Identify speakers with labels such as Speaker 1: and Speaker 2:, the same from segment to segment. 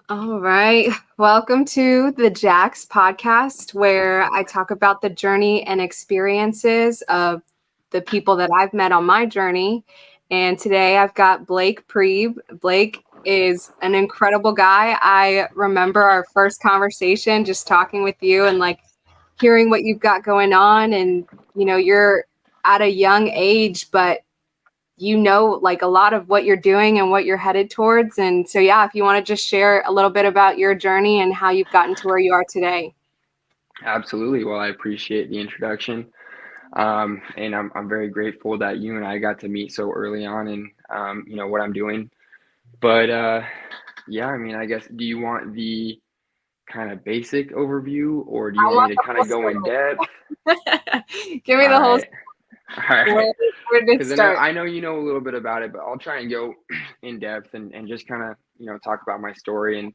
Speaker 1: All right. Welcome to the J.A.X Podcast, where I talk about the journey and experiences of the people that I've met on my journey. And today I've got Blake Priebe. Blake is an incredible guy. I remember our first conversation just talking with you and hearing what you've got going on. And, you're at a young age, but a lot of what you're doing and what you're headed towards. And so, yeah, if you want to just share a little bit about your journey and how you've gotten to where you are today.
Speaker 2: Absolutely. Well, I appreciate the introduction. And I'm very grateful that you and I got to meet so early on in, what I'm doing. But yeah, I mean, I guess, do you want the kind of basic overview or do you
Speaker 1: I
Speaker 2: want me
Speaker 1: want
Speaker 2: to
Speaker 1: the
Speaker 2: kind
Speaker 1: whole
Speaker 2: of go in depth?
Speaker 1: story. Give me
Speaker 2: All
Speaker 1: the whole
Speaker 2: right.
Speaker 1: story.
Speaker 2: All right.
Speaker 1: Where did it
Speaker 2: Because I know
Speaker 1: start?
Speaker 2: I know you know a little bit about it, but I'll try and go in depth and just kind of, talk about my story and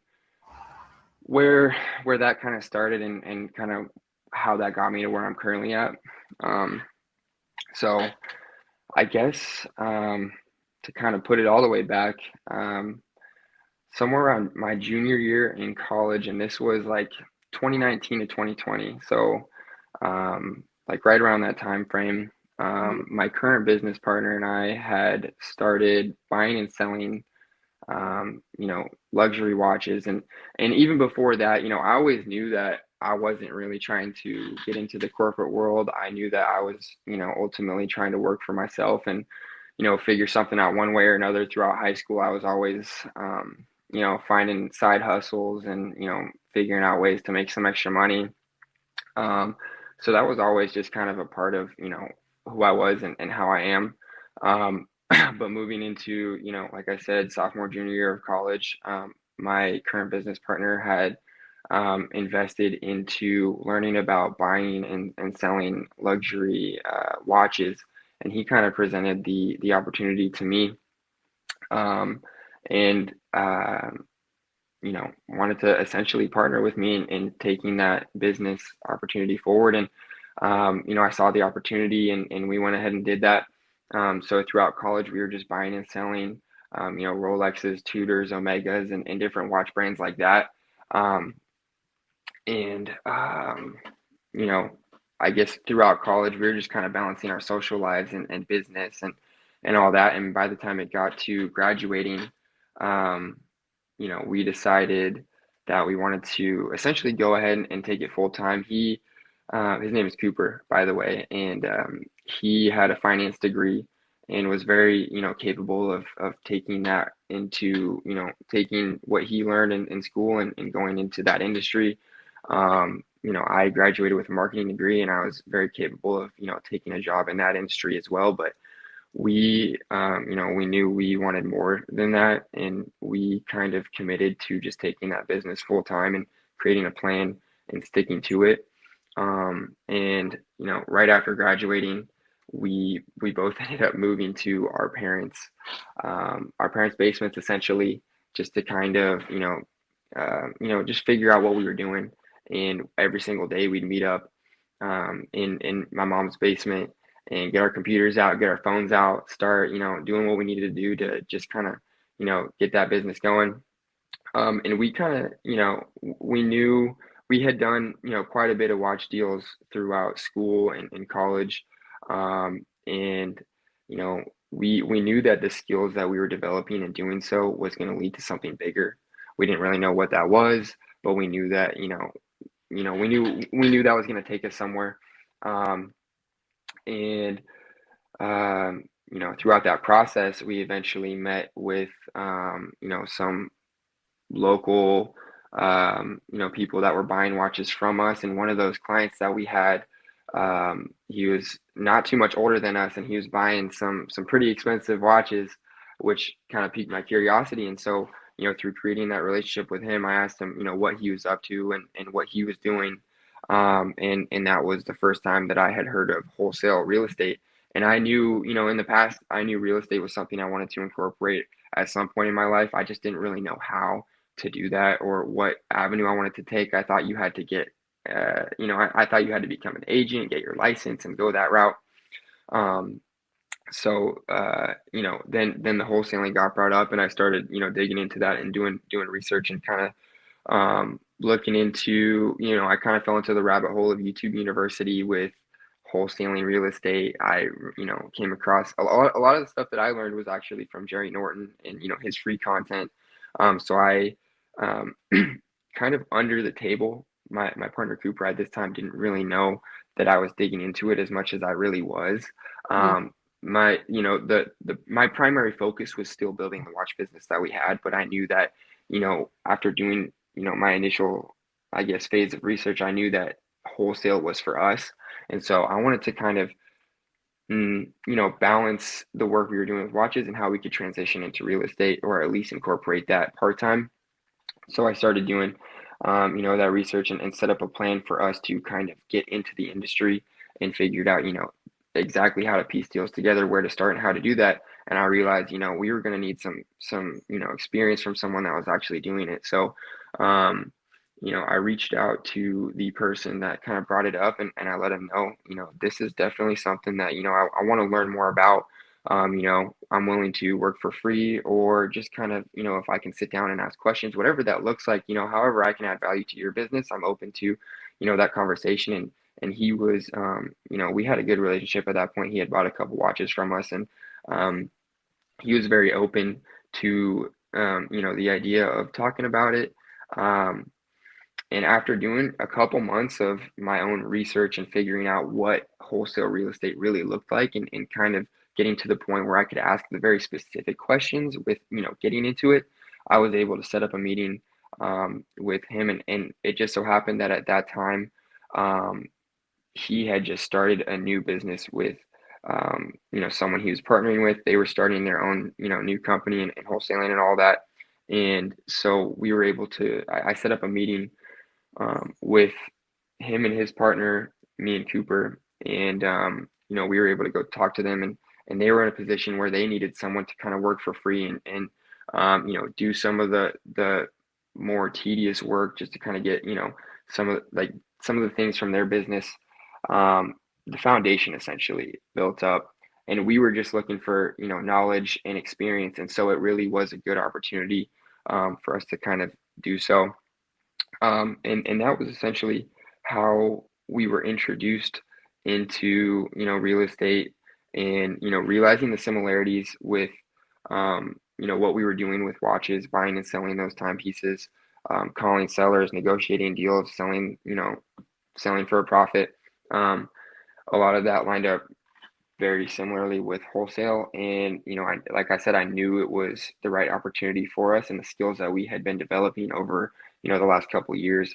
Speaker 2: where where that kind of started and kind of how that got me to where I'm currently at. Um, so I guess to kind of put it all the way back, somewhere around my junior year in college, and this was like 2019 to 2020. So, like right around that time frame, my current business partner and I had started buying and selling, luxury watches, and even before that, I always knew that I wasn't really trying to get into the corporate world. I knew that I was, ultimately trying to work for myself and figure something out one way or another. Throughout high school, I was always, finding side hustles and, figuring out ways to make some extra money. Um, so that was always just kind of a part of, who I was and how I am. But moving into, like I said, sophomore, junior year of college, my current business partner had invested into learning about buying and selling luxury watches, and he kind of presented the opportunity to me, um, and wanted to essentially partner with me in taking that business opportunity forward. And I saw the opportunity, and we went ahead and did that. So throughout college, we were just buying and selling, Rolexes, Tudors, Omegas, and different watch brands like that. Um, and you know, I guess throughout college, we were just kind of balancing our social lives and business and all that. And by the time it got to graduating, um, we decided that we wanted to essentially go ahead and take it full time. His name is Cooper, by the way, and he had a finance degree and was very, capable of taking that into, taking what he learned in school and going into that industry. I graduated with a marketing degree and I was very capable of, taking a job in that industry as well. But we knew we wanted more than that, and we kind of committed to just taking that business full time and creating a plan and sticking to it. And right after graduating, we both ended up moving to our parents' basements essentially, just to kind of just figure out what we were doing. And every single day we'd meet up in my mom's basement and get our computers out, get our phones out, start, doing what we needed to do to just kind of, get that business going. And we kind of, we knew we had done, quite a bit of watch deals throughout school and college. And, you know, we knew that the skills that we were developing and doing so was going to lead to something bigger. We didn't really know what that was, but we knew that, we knew that was going to take us somewhere. Um, and throughout that process, we eventually met with, some local, people that were buying watches from us. And one of those clients that we had, he was not too much older than us, and he was buying some pretty expensive watches, which kind of piqued my curiosity. And so, through creating that relationship with him, I asked him, what he was up to and what he was doing. And that was the first time that I had heard of wholesale real estate. And I knew, in the past, I knew real estate was something I wanted to incorporate at some point in my life. I just didn't really know how to do that or what avenue I wanted to take. I thought you had to get, I thought you had to become an agent, get your license, and go that route. Um, So, then the wholesaling got brought up, and I started, digging into that and doing research and kind of looking into, I kind of fell into the rabbit hole of YouTube University with wholesaling real estate. I, came across a lot of the stuff that I learned was actually from Jerry Norton and, his free content. So I kind of under the table, my partner Cooper at this time didn't really know that I was digging into it as much as I really was.
Speaker 1: Mm.
Speaker 2: My, my primary focus was still building the watch business that we had, but I knew that, after doing, my initial, I guess, phase of research, I knew that wholesale was for us. And so I wanted to kind of, balance the work we were doing with watches and how we could transition into real estate or at least incorporate that part-time. So I started doing, that research and set up a plan for us to kind of get into the industry and figured out, exactly how to piece deals together, where to start and how to do that. And I realized, we were going to need some, experience from someone that was actually doing it. So, I reached out to the person that kind of brought it up and I let him know, this is definitely something that, I want to learn more about. I'm willing to work for free or just kind of, if I can sit down and ask questions, whatever that looks like, however I can add value to your business, I'm open to, that conversation. And he was, we had a good relationship at that point. He had bought a couple watches from us and um, he was very open to, the idea of talking about it. Um, and after doing a couple months of my own research and figuring out what wholesale real estate really looked like and kind of getting to the point where I could ask the very specific questions with, getting into it, I was able to set up a meeting with him. And it just so happened that at that time, um, he had just started a new business with, someone he was partnering with. They were starting their own, new company and wholesaling and all that. And so we were able to, I set up a meeting with him and his partner, me and Cooper, and we were able to go talk to them, and they were in a position where they needed someone to kind of work for free and do some of the more tedious work just to kind of get some of the things from their business, the foundation essentially built up. And we were just looking for knowledge and experience, and so it really was a good opportunity for us to kind of do so. And that was essentially how we were introduced into, real estate and, realizing the similarities with, what we were doing with watches, buying and selling those timepieces, calling sellers, negotiating deals, selling for a profit. Um, a lot of that lined up very similarly with wholesale. And, like I said, I knew it was the right opportunity for us and the skills that we had been developing over, the last couple of years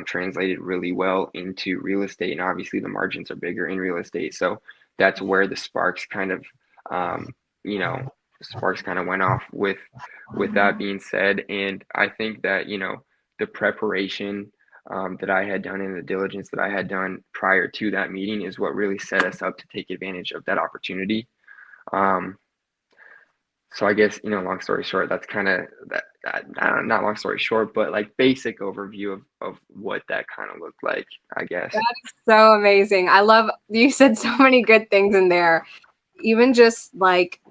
Speaker 2: translated really well into real estate. And obviously the margins are bigger in real estate. So that's where the sparks kind of, um, you know, sparks kind of went off with that being said. And I think that, the preparation that I had done and the diligence that I had done prior to that meeting is what really set us up to take advantage of that opportunity. Um, so I guess, long story short, that's kind of that, not long story short, but like basic overview of what that kind of looked like, I guess.
Speaker 1: That is so amazing. I love you said so many good things in there. Even just like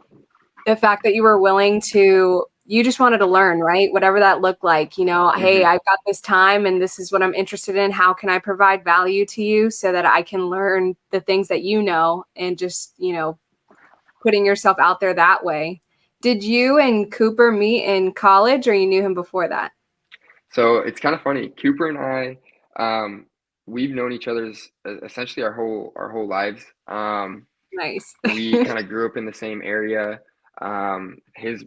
Speaker 1: the fact that you were willing to, you just wanted to learn, right? Whatever that looked like, hey,
Speaker 2: Hmm.
Speaker 1: I've got this time and this is what I'm interested in. How can I provide value to you so that I can learn the things that and just, putting yourself out there that way. Did you and Cooper meet in college or you knew him before that?
Speaker 2: So it's kind of funny. Cooper and I, we've known each other's essentially our whole lives.
Speaker 1: Nice.
Speaker 2: We kind of grew up in the same area. His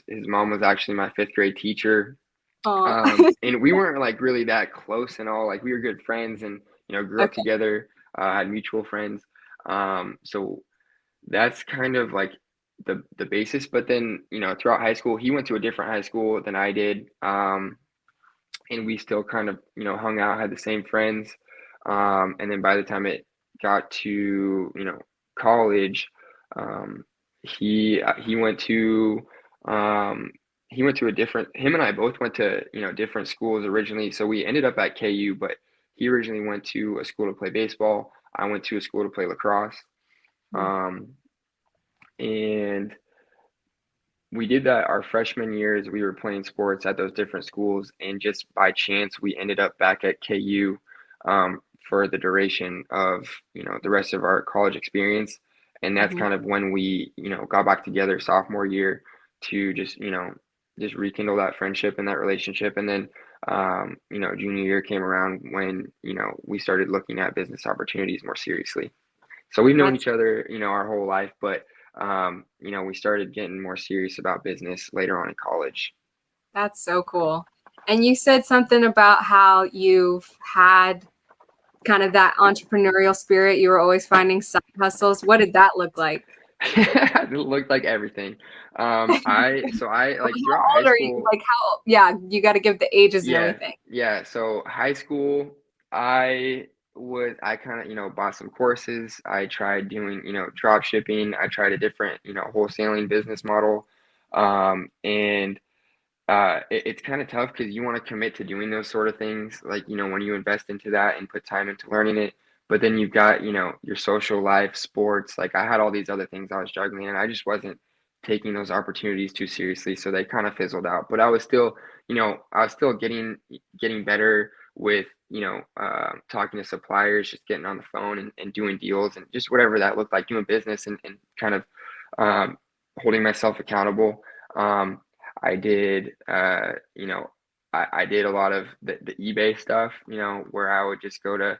Speaker 2: mom was actually my fifth grade teacher.
Speaker 1: Oh,
Speaker 2: And we weren't like really that close and all. Like we were good friends and grew up
Speaker 1: okay.
Speaker 2: together. Had mutual friends. So that's kind of like the basis. But then throughout high school, he went to a different high school than I did. And we still kind of hung out, had the same friends. And then by the time it got to college, um, he went to he went to a different. Him and I both went to different schools originally. So we ended up at KU, but he originally went to a school to play baseball. I went to a school to play lacrosse. Um, And we did that our freshman years. We were playing sports at those different schools, and just by chance, we ended up back at KU for the duration of the rest of our college experience. And that's
Speaker 1: Mhm.
Speaker 2: kind of when we got back together sophomore year to just rekindle that friendship and that relationship. And then junior year came around when we started looking at business opportunities more seriously. So we've known
Speaker 1: That's
Speaker 2: each other, our whole life, but we started getting more serious about business later on in college.
Speaker 1: that's so cool. And you said something about how you've had kind of that entrepreneurial spirit. You were always finding side hustles. What did that look like?
Speaker 2: It looked like everything. I like throughout
Speaker 1: How
Speaker 2: high
Speaker 1: old are you?
Speaker 2: school.
Speaker 1: Like how? Yeah, you got to give the ages and
Speaker 2: Yeah,
Speaker 1: everything.
Speaker 2: yeah. So high school, I kind of, bought some courses. I tried doing, drop shipping. I tried a different, wholesaling business model. And it's kind of tough because you want to commit to doing those sort of things, like, when you invest into that and put time into learning it. But then you've got, your social life, sports. Like I had all these other things I was juggling, and I just wasn't taking those opportunities too seriously. So they kind of fizzled out. But I was still getting better with, talking to suppliers, just getting on the phone and doing deals and just whatever that looked like, doing business and kind of um, holding myself accountable. Um, I did, I did a lot of the eBay stuff, where I would just go to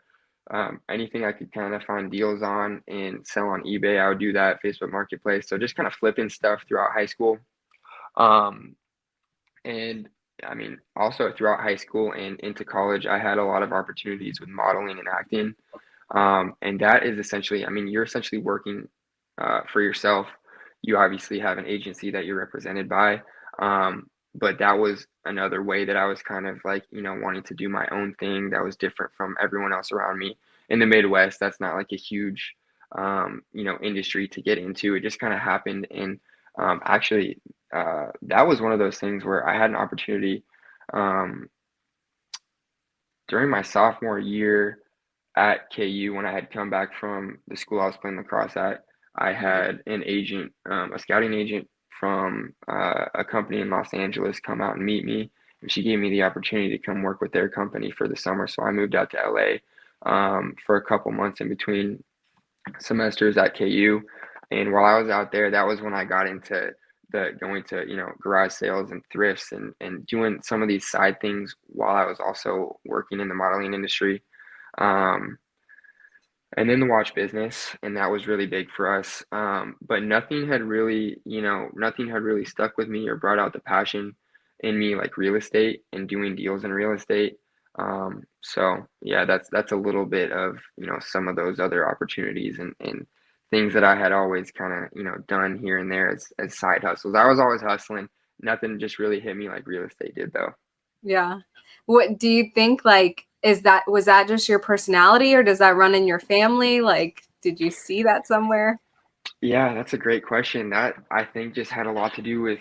Speaker 2: anything I could kind of find deals on and sell on eBay. I would do that, Facebook Marketplace. So just kind of flipping stuff throughout high school. Um, and I mean, also throughout high school and into college, I had a lot of opportunities with modeling and acting. And that is essentially, I mean, you're essentially working for yourself. You obviously have an agency that you're represented by. But that was another way that I was kind of like, wanting to do my own thing that was different from everyone else around me. In the Midwest, that's not like a huge, industry to get into. It just kind of happened. And actually, that was one of those things where I had an opportunity um, during my sophomore year at KU when I had come back from the school I was playing lacrosse at. I
Speaker 1: Mhm.
Speaker 2: had an agent, a scouting agent from a company in Los Angeles come out and meet me, and she gave me the opportunity to come work with their company for the summer. So I moved out to LA for a couple months in between semesters at KU. And while I was out there, that was when I got into the going to, garage sales and thrifts and doing some of these side things while I was also working in the modeling industry. Um, and then the watch business, and that was really big for us. But nothing had really stuck with me or brought out the passion in me like real estate and doing deals in real estate. So yeah, that's a little bit of, some of those other opportunities and things that I had always kind of, done here and there as side hustles. I was always hustling. Nothing just really hit me like real estate did though.
Speaker 1: Yeah. What do you think, like, was that just your personality or does that run in your family? Like, did you see that somewhere?
Speaker 2: Yeah, that's a great question. That I think just had a lot to do with,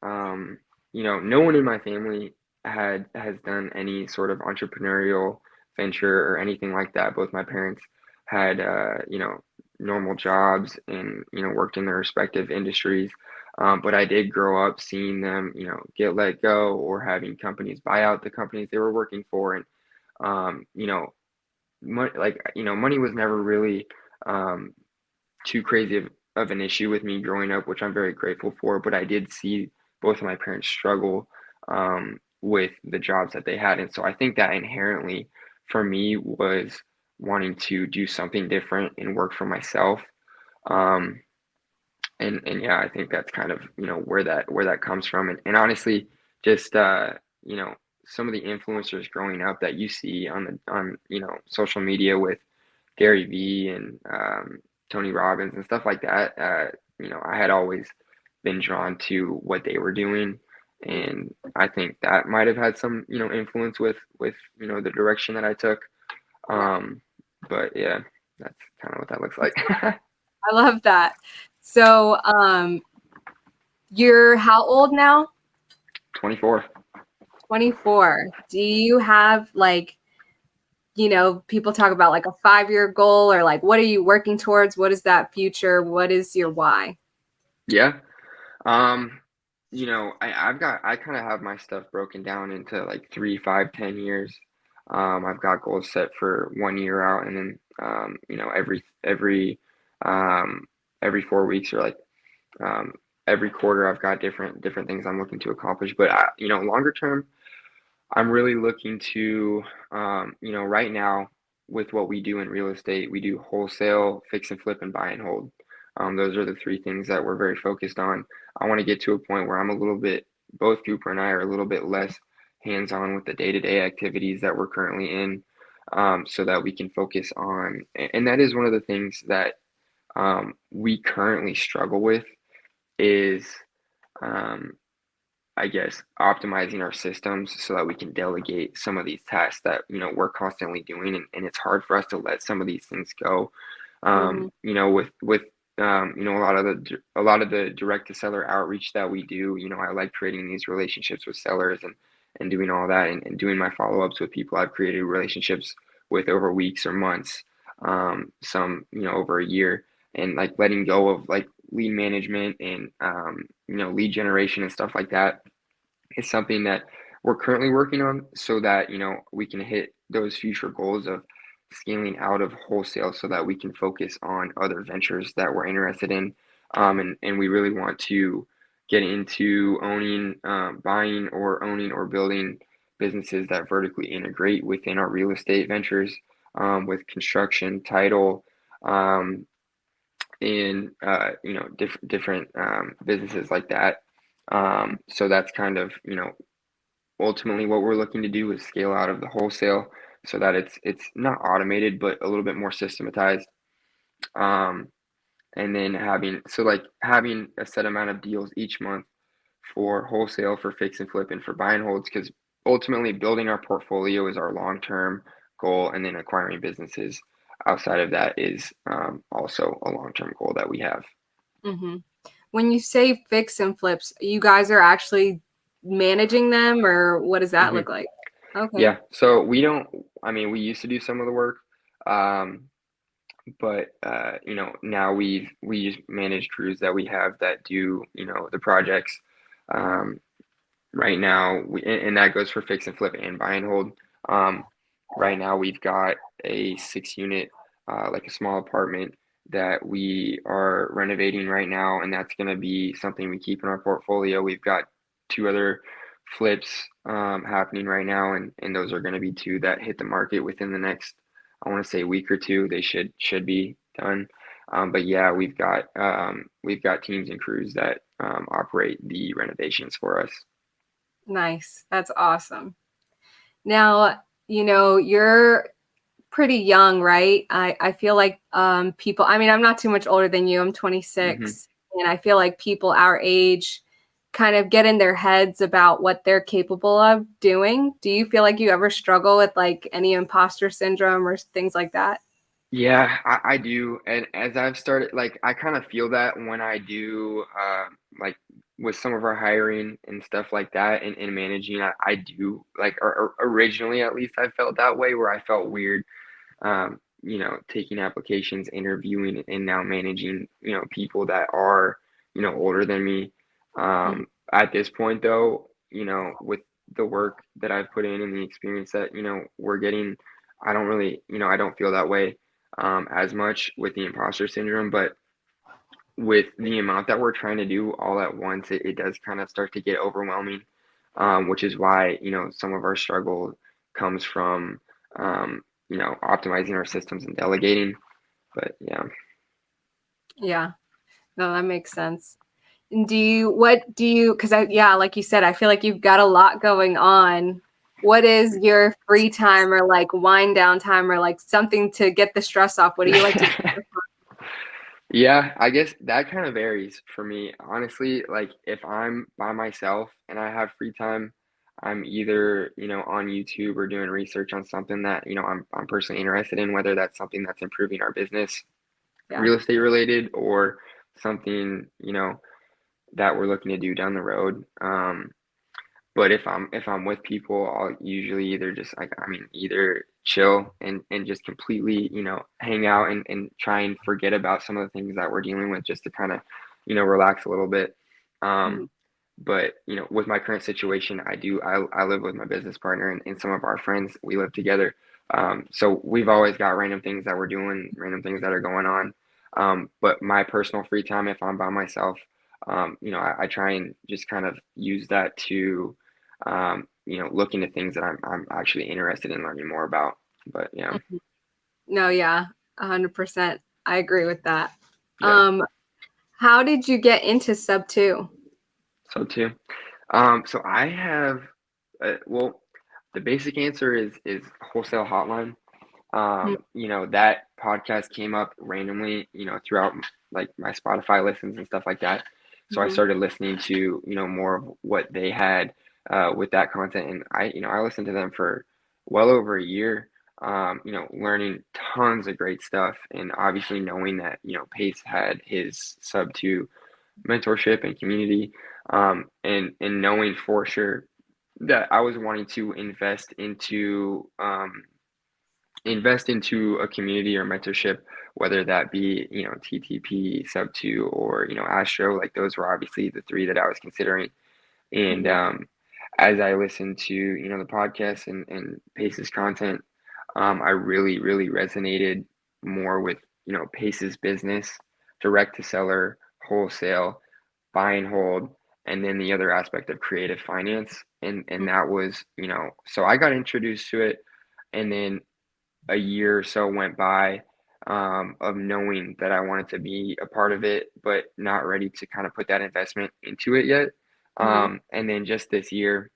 Speaker 2: um, no one in my family has done any sort of entrepreneurial venture or anything like that. Both my parents had, normal jobs and, worked in their respective industries. But I did grow up seeing them, get let go or having companies buy out the companies they were working for. And, um, you know, money was never really, um, too crazy of an issue with me growing up, which I'm very grateful for. But I did see both of my parents struggle with the jobs that they had. And so I think that inherently for me was wanting to do something different and work for myself. Um, and yeah, I think that's kind of, where that comes from. And honestly, just, some of the influencers growing up that you see on social media with Gary Vee and Tony Robbins and stuff like that. I had always been drawn to what they were doing, and I think that might have had some, influence with the direction that I took.
Speaker 1: Yeah.
Speaker 2: Um, but yeah, that's kind of what that looks like.
Speaker 1: I love that. So, you're how old now?
Speaker 2: 24.
Speaker 1: 24. Do you have like, people talk about like a 5-year goal or like what are you working towards? What is that future? What is your why?
Speaker 2: Yeah. Um, I kind of have my stuff broken down into like 3, 5, 10 years. I've got goals set for 1 year out, and then um, every 4 weeks or like um, every quarter, I've got different things I'm looking to accomplish. But longer term, I'm really looking to, right now with what we do in real estate, we do wholesale, fix and flip, and buy and hold. Those are the three things that we're very focused on. I want to get to a point where both Cooper and I are a little bit less hands-on with the day-to-day activities that we're currently in, so that we can focus on, and that is one of the things that we currently struggle with is um, I guess, optimizing our systems so that we can delegate some of these tasks that, we're constantly doing. And it's hard for us to let some of these things go.
Speaker 1: Mm-hmm.
Speaker 2: A lot of the direct to seller outreach that we do, I like creating these relationships with sellers and doing all that and doing my follow-ups with people I've created relationships with over weeks or months, some, over a year, and like letting go of like lead management and lead generation and stuff like that is something that we're currently working on so that we can hit those future goals of scaling out of wholesale so that we can focus on other ventures that we're interested in, and we really want to get into buying or owning or building businesses that vertically integrate within our real estate ventures, with construction, title, um, and different businesses like that. So that's kind of ultimately what we're looking to do is scale out of the wholesale so that it's not automated but a little bit more systematized. Um, and then having a set amount of deals each month for wholesale, for fix and flip, and for buy and holds, because ultimately building our portfolio is our long term goal, and then acquiring businesses outside of that is also a long term goal that we have.
Speaker 1: Mm-hmm. When you say fix and flips, you guys are actually managing them, or what does that
Speaker 2: Hmm.
Speaker 1: look like? Okay.
Speaker 2: Yeah, so we don't. I mean, we used to do some of the work, um, but now we just manage crews that we have that do the projects. Um, right now, and that goes for fix and flip and buy and hold. Um, right now, we've got a 6 unit, like a small apartment that we are renovating right now, and that's going to be something we keep in our portfolio. We've got two other flips happening right now, and those are going to be two that hit the market within the next, I want to say, week or two. They should be done. But yeah, we've got teams and crews that operate the renovations for us.
Speaker 1: Nice. That's awesome. Now, you're pretty young, right? I feel like people, I mean, I'm not too much older than you. I'm
Speaker 2: Hmm.
Speaker 1: 26, and I feel like people our age kind of get in their heads about what they're capable of doing. Do you feel like you ever struggle with like any imposter syndrome or things like that?
Speaker 2: Yeah, I do. And as I've started, like, I kind of feel that when I do, like, with some of our hiring and stuff like that and managing, I do, like, or originally at least I felt that way where I felt weird, taking applications, interviewing, and now managing, people that are, older than me.
Speaker 1: Mm.
Speaker 2: At this point, though, with the work that I've put in and the experience that, we're getting, I don't really, I don't feel that way as much with the imposter syndrome, but with the amount that we're trying to do all at once, it does kind of start to get overwhelming, which is why, some of our struggle comes from, optimizing our systems and delegating. But yeah.
Speaker 1: Yeah, no, that makes sense. And what do you, because yeah, like you said, I feel like you've got a lot going on. What is your free time or like wind down time or like something to get the stress off? What do you like to do?
Speaker 2: Yeah, I guess that kind of varies for me. Honestly, like if I'm by myself and I have free time, I'm either, on YouTube or doing research on something that, I'm personally interested in, whether that's something that's improving our business,
Speaker 1: Yeah.
Speaker 2: real estate related, or something, that we're looking to do down the road. But if I'm with people, I'll usually either just like either chill and just completely hang out and try and forget about some of the things that we're dealing with, just to kind of relax a little bit.
Speaker 1: Mhm.
Speaker 2: But with my current situation, I live with my business partner and some of our friends. We live together. So we've always got random things that we're doing, random things that are going on. But my personal free time, if I'm by myself, I try and just kind of use that to, look into things that I'm actually interested in learning more about. But yeah,
Speaker 1: Mhm. No, yeah, 100%. I agree with that.
Speaker 2: yeah.
Speaker 1: How did you get into sub two?
Speaker 2: So too. So I have, well, the basic answer is wholesale hotline. That podcast came up randomly, throughout like my Spotify listens and stuff like that. So I
Speaker 1: Mm-hmm.
Speaker 2: started listening to, more of what they had with that content. And I listened to them for well over a year, learning tons of great stuff. And obviously knowing that, Pace had his sub two mentorship and community, and knowing for sure that I was wanting to invest into a community or mentorship, whether that be, TTP, Sub 2, or, Astro. Like those were obviously the three that I was considering. And
Speaker 1: Mm-hmm.
Speaker 2: as I listened to, the podcast and Pace's content, I really, really resonated more with, Pace's business, direct to seller, wholesale, buy and hold, and then the other aspect of creative finance. And that was, so I got introduced to it. And then a year or so went by, of knowing that I wanted to be a part of it, but not ready to kind of put that investment into it yet.
Speaker 1: Mm-hmm.
Speaker 2: And then just this year,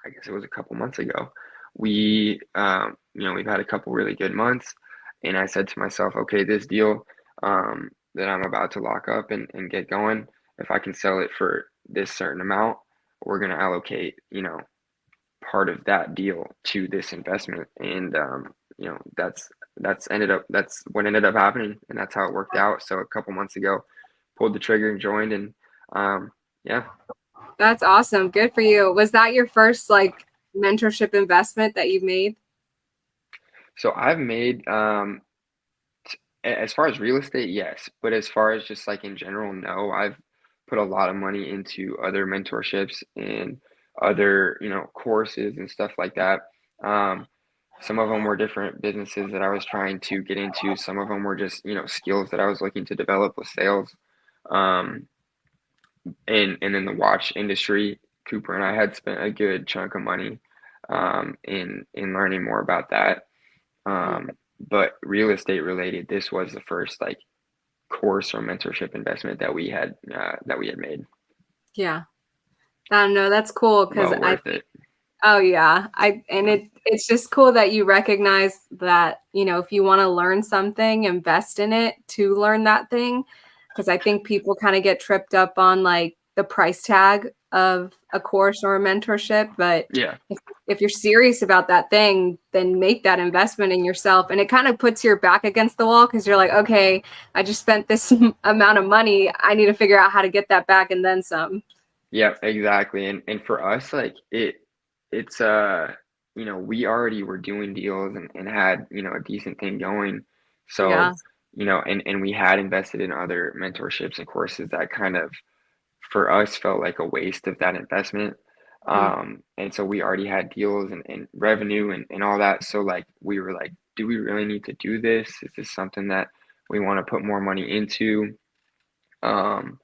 Speaker 2: I guess it was a couple months ago, we've had a couple really good months, and I said to myself, okay, this deal, that I'm about to lock up and get going, if I can sell it for this certain amount, we're going to allocate, part of that deal to this investment. And that's what ended up happening, and that's how it worked out. So a couple months ago, pulled the trigger and joined. And yeah.
Speaker 1: That's awesome. Good for you. Was that your first like mentorship investment that you've made?
Speaker 2: So I've made, as far as real estate, yes, but as far as just like in general, no. I've put a lot of money into other mentorships and other, courses and stuff like that. Um, some of them were different businesses that I was trying to get into. Some of them were just, skills that I was looking to develop with sales. Um, and in the watch industry, Cooper and I had spent a good chunk of money, in learning more about that.
Speaker 1: Mhm.
Speaker 2: But real estate related, this was the first like course or mentorship investment that we had made.
Speaker 1: Yeah. I don't know. That's cool because
Speaker 2: Well worth it.
Speaker 1: oh yeah. It's just cool that you recognize that, if you want to learn something, invest in it to learn that thing. Because I think people kind of get tripped up on like the price tag of a course or a mentorship. But
Speaker 2: Yeah.
Speaker 1: if you're serious about that thing, then make that investment in yourself. And it kind of puts your back against the wall because you're like, okay, I just spent this amount of money. I need to figure out how to get that back and then some.
Speaker 2: Yeah, exactly. And for us, like it's we already were doing deals and had, a decent thing going.
Speaker 1: Yeah.
Speaker 2: So, and we had invested in other mentorships and courses that kind of for us felt like a waste of that investment.
Speaker 1: Mhm.
Speaker 2: And so we already had deals and revenue and all that. So like we were like, do we really need to do this? Is this something that we want to put more money into? Um,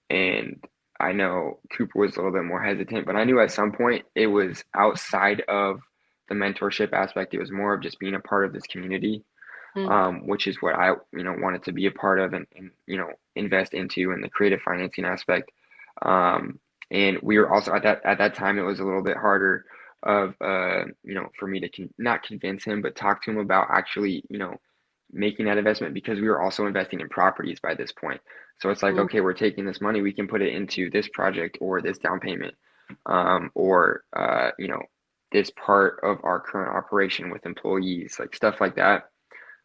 Speaker 2: and I know Cooper was a little bit more hesitant, but I knew at some point it was outside of the mentorship aspect. It was more of just being a part of this community,
Speaker 1: Mhm.
Speaker 2: which is what I, wanted to be a part of and invest into in the creative financing aspect. Um, and we were also at that time, it was a little bit harder of, for me to not convince him, but talk to him about actually, making that investment because we were also investing in properties by this point. So it's like,
Speaker 1: Mhm.
Speaker 2: okay, we're taking this money, we can put it into this project or this down payment, or, this part of our current operation with employees, like stuff like that.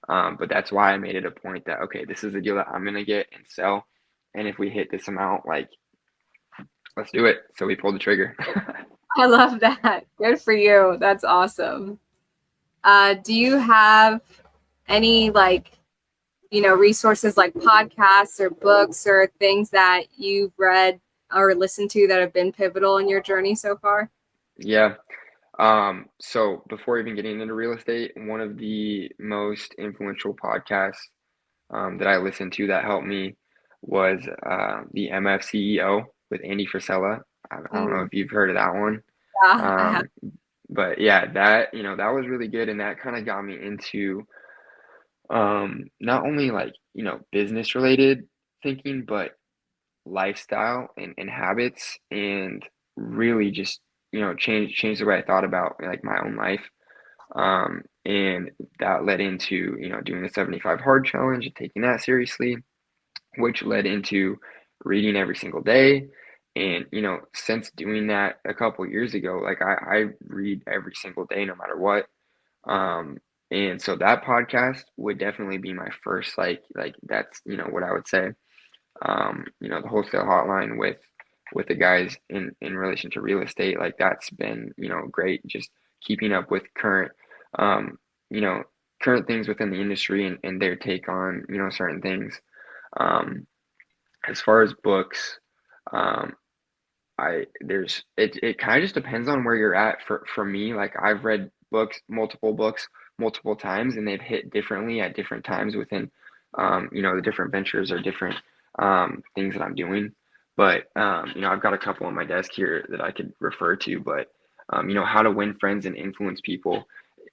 Speaker 2: But that's why I made it a point that, okay, this is the deal that I'm going to get and sell. And if we hit this amount, like, let's do it. So we pulled the trigger.
Speaker 1: I love that. Good for you. That's awesome. Do you have any like resources like podcasts or books or things that you've read or listened to that have been pivotal in your journey so far?
Speaker 2: Yeah. So before even getting into real estate, one of the most influential podcasts that I listened to that helped me was the MF CEO with Andy Frisella. I don't know
Speaker 1: Mm,
Speaker 2: if you've heard of that one.
Speaker 1: yeah, I have.
Speaker 2: Um, but yeah, that was really good, and that kind of got me into not only like, business related thinking, but lifestyle and habits, and really just, change the way I thought about like my own life. And that led into, doing the 75 hard challenge and taking that seriously, which led into reading every single day. And, since doing that a couple years ago, like I read every single day, no matter what. Um, and so that podcast would definitely be my first, like that's, what I would say. The wholesale hotline with the guys in relation to real estate, like that's been, great. Just keeping up with um, you know, current things within the industry and their take on, certain things. Um, as far as books, um, it kind of just depends on where you're at. For me, like I've read books multiple times, and they've hit differently at different times within the different ventures or different things that I'm doing. But I've got a couple on my desk here that I could refer to. But How to Win Friends and Influence People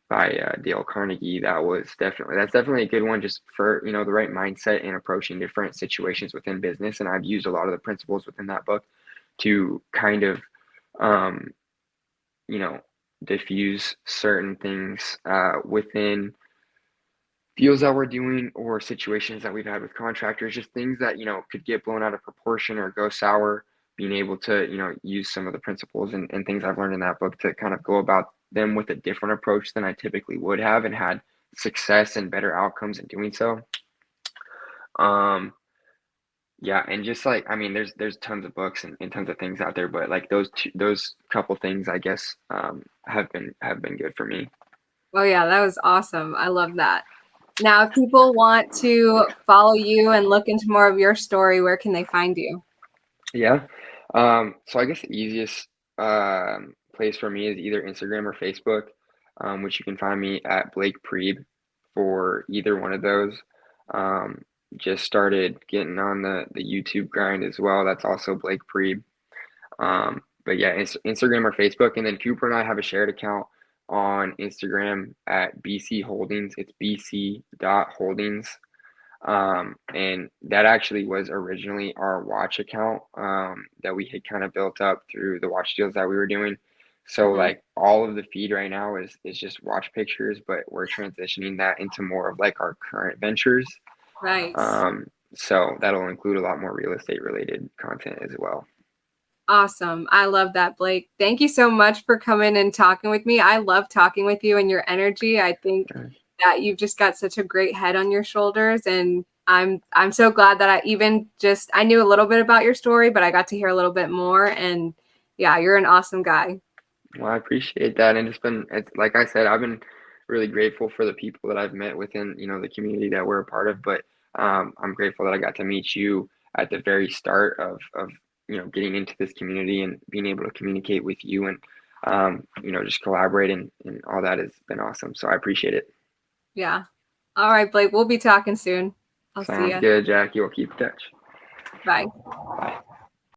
Speaker 2: by Dale Carnegie. That's definitely a good one, just for the right mindset in approaching different situations within business. And I've used a lot of the principles within that book to kind of, um, you know, diffuse certain things within deals that we're doing or situations that we've had with contractors, just things that, could get blown out of proportion or go sour, being able to, use some of the principles and things I've learned in that book to kind of go about them with a different approach than I typically would have, and had success and better outcomes in doing so. Um, Yeah, and just like, I mean, there's tons of books and tons of things out there, but like those couple things, I guess, have been good for me.
Speaker 1: Oh yeah, that was awesome. I love that. Now, if people want to follow you and look into more of your story, where can they find you?
Speaker 2: Yeah. So I guess the easiest place for me is either Instagram or Facebook, which you can find me at Blake Priebe for either one of those. Um, just started getting on the YouTube grind as well. That's also Blake Priebe. But yeah, Instagram or Facebook, and then Cooper and I have a shared account on Instagram at BC Holdings. It's bc.holdings. And that actually was originally our watch account that we had kind of built up through the watch deals that we were doing. So
Speaker 1: Mhm.
Speaker 2: like all of the feed right now is just watch pictures, but we're transitioning that into more of like our current ventures.
Speaker 1: Nice.
Speaker 2: Um, so that'll include a lot more real estate related content as well.
Speaker 1: Awesome. I love that, Blake. Thank you so much for coming and talking with me. I love talking with you and your energy. I think that you've just got such a great head on your shoulders, and I'm so glad that I knew a little bit about your story, but I got to hear a little bit more, and yeah, you're an awesome guy.
Speaker 2: Well, I appreciate that, and it's like I said, I've been really grateful for the people that I've met within, the community that we're a part of. But I'm grateful that I got to meet you at the very start of getting into this community and being able to communicate with you and just collaborate and all that has been awesome. So I appreciate it.
Speaker 1: Yeah. All right, Blake, we'll be talking soon. I'll see
Speaker 2: Sounds
Speaker 1: you.
Speaker 2: good, Jackie. We'll keep in touch.
Speaker 1: Bye.
Speaker 2: Bye.